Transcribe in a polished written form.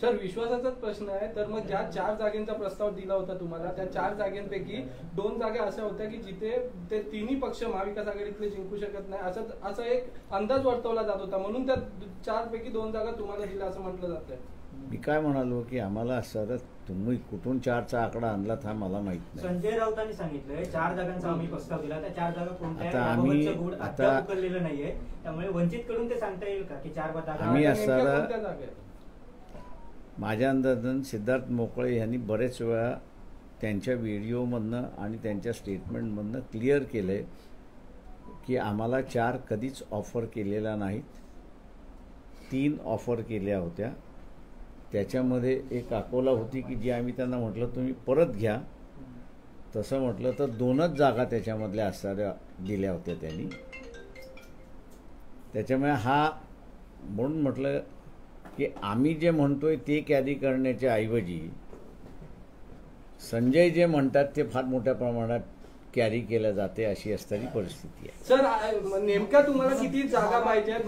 Sir विश्वासाचाच प्रश्न आहे. तर मग ज्या 4 जागेंचा प्रस्ताव दिला होता तुम्हाला, त्या 4 जागेंपैकी 2 जागा अशा होत्या की जिथे ते तिन्ही पक्ष महाविकास आघाडीतले जिंकू शकत नाही असं एक अंदाज वर्तवला जात होता, म्हणून त्या 4 पैकी 2 जागा तुम्हाला दिल्या असं म्हटलं जातंय. मी काय म्हणालो की आम्हाला असं तुम्ही कुठून 4चा आकडा आणला हा मला माहित नाही. संजय राऊतांनी सांगितलंय 4 जागांचा आम्ही प्रस्ताव दिला, त्या 4 जागा कोणत्या आता उकललेलं नाहीये, त्यामुळे वंचित कडून ते सांगता येईल का की 4 जागा आम्ही असताना माझ्या अंदाजानं सिद्धार्थ मोकळे यांनी बरेच वेळा त्यांच्या व्हिडिओमधनं आणि त्यांच्या स्टेटमेंटमधनं क्लिअर केलं आहे की आम्हाला 4 कधीच ऑफर केलेल्या नाहीत, 3 ऑफर केल्या होत्या. त्याच्यामध्ये एक अकोला होती की जी आम्ही त्यांना म्हटलं तुम्ही परत घ्या, तसं म्हटलं तर 2च जागा त्याच्यामधल्या असणाऱ्या दिल्या होत्या त्यांनी. त्याच्यामुळे म्हणून म्हटलं की आम्ही जे म्हणतोय ते कॅरी करण्याच्या ऐवजी संजय जे म्हणतात ते फार मोठ्या प्रमाणात कॅरी केलं जाते, अशी असणारी परिस्थिती आहे. सर नेमक्या तुम्हाला किती जागा पाहिजेत?